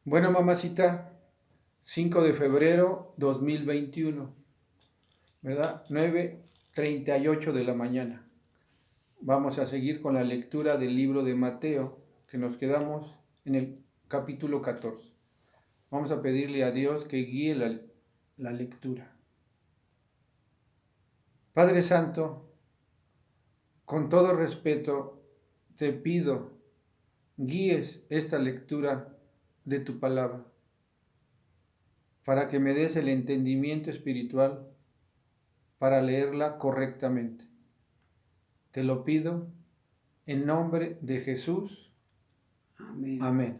Bueno, mamacita, 5 de febrero 2021, ¿verdad? 9:38 de la mañana. Vamos a seguir con la lectura del libro de Mateo, que nos quedamos en el capítulo 14. Vamos a pedirle a Dios que guíe la lectura. Padre Santo, con todo respeto, te pido, guíes esta lectura de tu palabra, para que me des el entendimiento espiritual para leerla correctamente. Te lo pido en nombre de Jesús. Amén. Amén.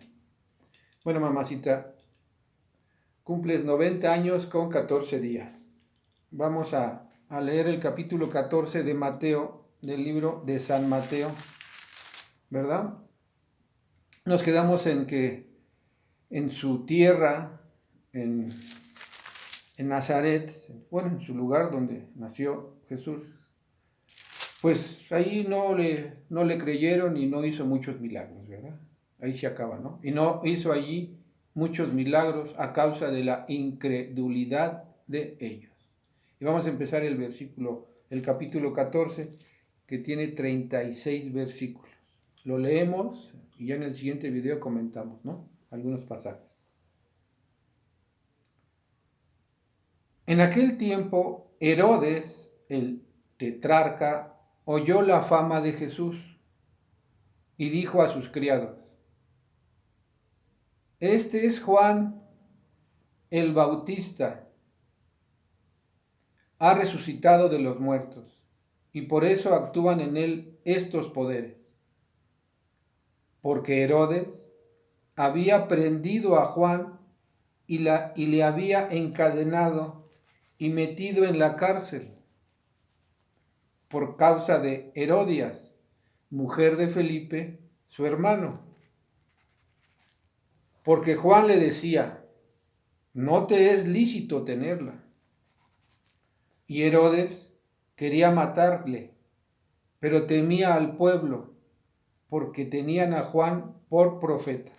Bueno, mamacita, cumples 90 años con 14 días. Vamos a leer el capítulo 14 de Mateo, del libro de San Mateo, ¿verdad? Nos quedamos en que en su tierra, en Nazaret, bueno, en su lugar donde nació Jesús, pues ahí no le creyeron y no hizo muchos milagros, ¿verdad? Ahí se acaba, ¿no? Y no hizo allí muchos milagros a causa de la incredulidad de ellos. Y vamos a empezar el capítulo 14, que tiene 36 versículos. Lo leemos y ya en el siguiente video comentamos, ¿no? Algunos pasajes. En aquel tiempo, Herodes, el tetrarca, oyó la fama de Jesús y dijo a sus criados: Este es Juan el Bautista, ha resucitado de los muertos, y por eso actúan en él estos poderes. Porque Herodes había prendido a Juan y le había encadenado y metido en la cárcel por causa de Herodias, mujer de Felipe, su hermano. Porque Juan le decía: no te es lícito tenerla. Y Herodes quería matarle, pero temía al pueblo, porque tenían a Juan por profeta.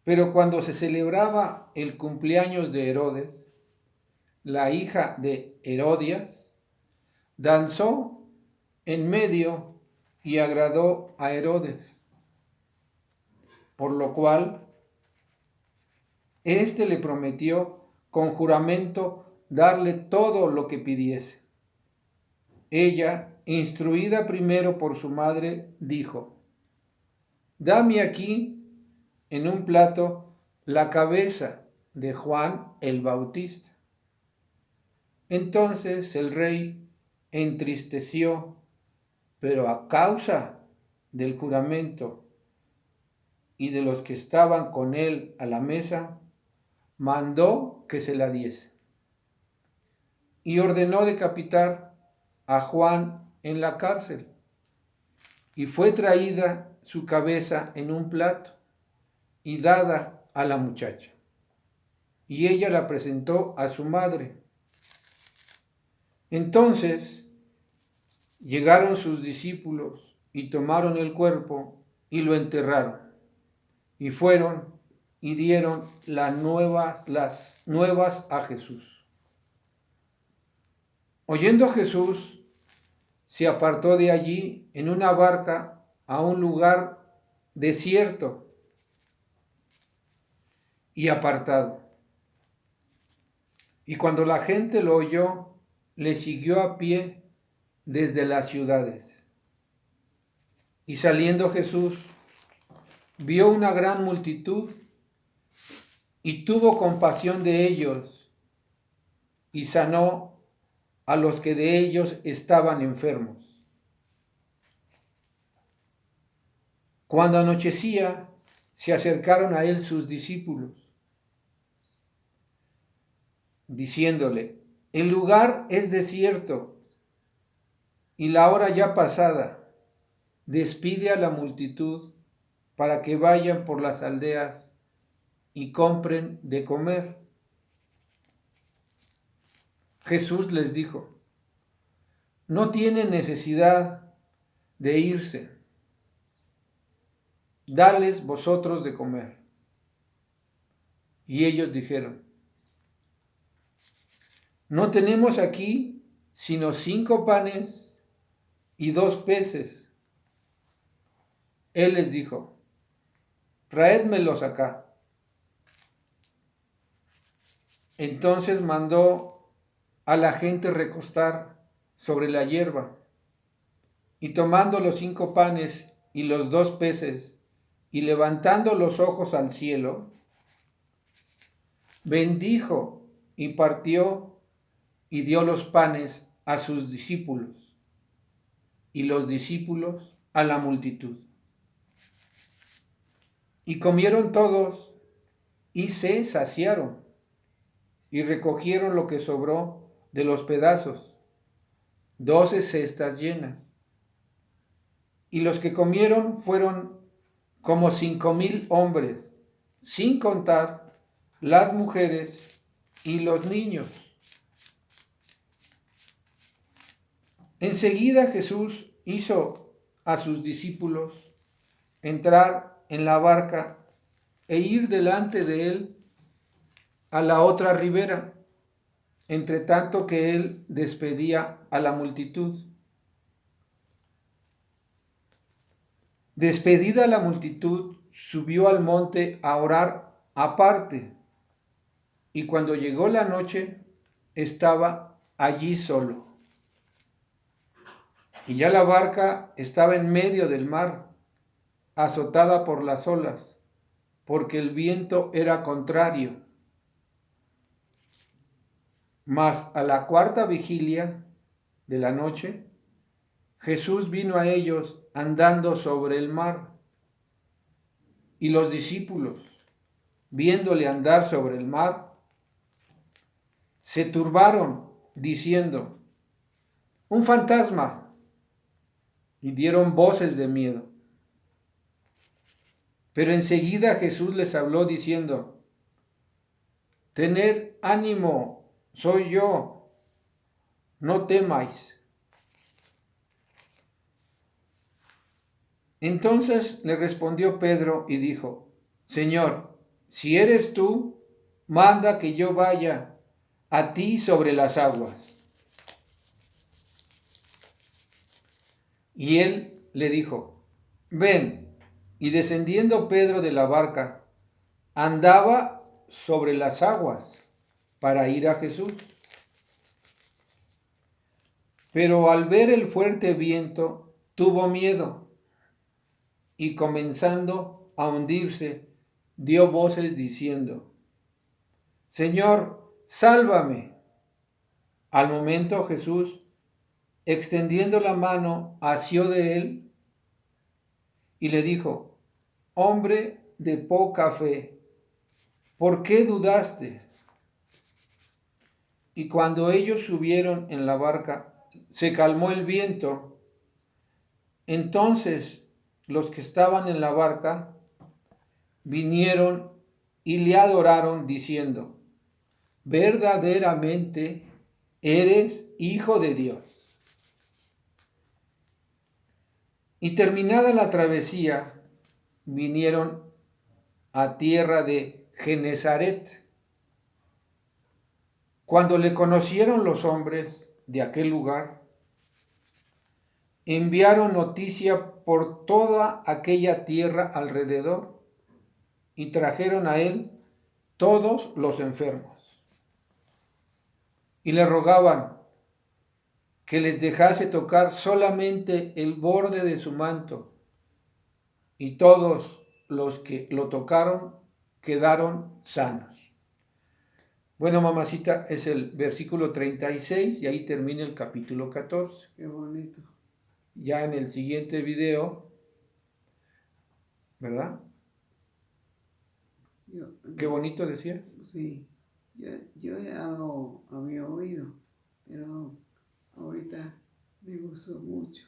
Pero cuando se celebraba el cumpleaños de Herodes, la hija de Herodias danzó en medio y agradó a Herodes, por lo cual éste le prometió con juramento darle todo lo que pidiese. Ella, instruida primero por su madre, dijo: dame aquí en un plato la cabeza de Juan el Bautista. Entonces el rey entristeció, pero a causa del juramento y de los que estaban con él a la mesa, mandó que se la diese. Y ordenó decapitar a Juan en la cárcel. Y fue traída su cabeza en un plato y dada a la muchacha. Y ella la presentó a su madre. Entonces llegaron sus discípulos y tomaron el cuerpo y lo enterraron. Y fueron y dieron las nuevas a Jesús. Oyendo Jesús, se apartó de allí en una barca a un lugar desierto y apartado. Y cuando la gente lo oyó, le siguió a pie desde las ciudades. Y saliendo Jesús, vio una gran multitud y tuvo compasión de ellos y sanó a los que de ellos estaban enfermos. Cuando anochecía, se acercaron a él sus discípulos, diciéndole: el lugar es desierto y la hora ya pasada. Despide a la multitud para que vayan por las aldeas y compren de comer. Jesús les dijo: no tienen necesidad de irse, dales vosotros de comer. Y ellos dijeron, no tenemos aquí sino 5 panes y 2 peces. Él les dijo, traédmelos acá. Entonces mandó a la gente recostar sobre la hierba, y tomando los 5 panes y los 2 peces, y levantando los ojos al cielo, bendijo y partió y dio los panes a sus discípulos, y los discípulos a la multitud. Y comieron todos y se saciaron, y recogieron lo que sobró de los pedazos, 12 cestas llenas. Y los que comieron fueron como 5,000 hombres, sin contar las mujeres y los niños. Enseguida Jesús hizo a sus discípulos entrar en la barca e ir delante de él a la otra ribera, entre tanto que él despedía a la multitud. Despedida la multitud, subió al monte a orar aparte, y cuando llegó la noche, estaba allí solo. Y ya la barca estaba en medio del mar, azotada por las olas, porque el viento era contrario. Mas a la 4ª vigilia de la noche, Jesús vino a ellos andando sobre el mar. Y los discípulos, viéndole andar sobre el mar, se turbaron, diciendo, un fantasma, y dieron voces de miedo. Pero enseguida Jesús les habló diciendo, tened ánimo, soy yo, no temáis. Entonces le respondió Pedro y dijo, Señor, si eres tú, manda que yo vaya a ti sobre las aguas. Y él le dijo, ven. Y descendiendo Pedro de la barca, andaba sobre las aguas para ir a Jesús. Pero al ver el fuerte viento, tuvo miedo, y comenzando a hundirse, dio voces diciendo, Señor, sálvame. Al momento Jesús, extendiendo la mano, asió de él y le dijo, hombre de poca fe, ¿por qué dudaste? Y cuando ellos subieron en la barca, se calmó el viento. Entonces los que estaban en la barca vinieron y le adoraron diciendo, verdaderamente eres Hijo de Dios. Y terminada la travesía, vinieron a tierra de Genezaret. Cuando le conocieron los hombres de aquel lugar, enviaron noticia por toda aquella tierra alrededor y trajeron a él todos los enfermos. Y le rogaban que les dejase tocar solamente el borde de su manto, y todos los que lo tocaron quedaron sanos. Bueno, mamacita, es el versículo 36 y ahí termina el capítulo 14. Qué bonito. Ya en el siguiente video, ¿verdad? Qué bonito decía. Sí, yo ya lo había oído, pero ahorita me gustó mucho,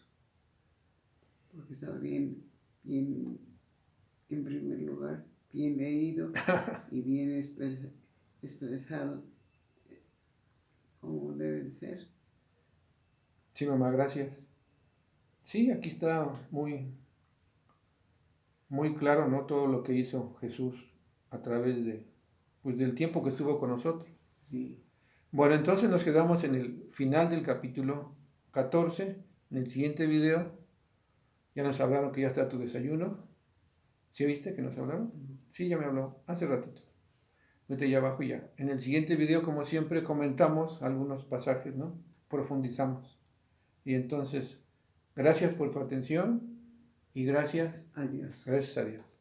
porque estaba bien, en primer lugar, bien leído y bien expresado como debe de ser. Sí, mamá, gracias. Sí, aquí está muy claro, ¿no? Todo lo que hizo Jesús a través pues del tiempo que estuvo con nosotros. Sí. Bueno, entonces nos quedamos en el final del capítulo 14. En el siguiente video ya nos hablaron que ya está tu desayuno. ¿Sí oíste que nos hablaron? Sí, ya me habló hace ratito. Vete allá abajo y ya. En el siguiente video, como siempre, comentamos algunos pasajes, ¿no? Profundizamos. Y entonces, gracias por tu atención y gracias Adiós. a Dios.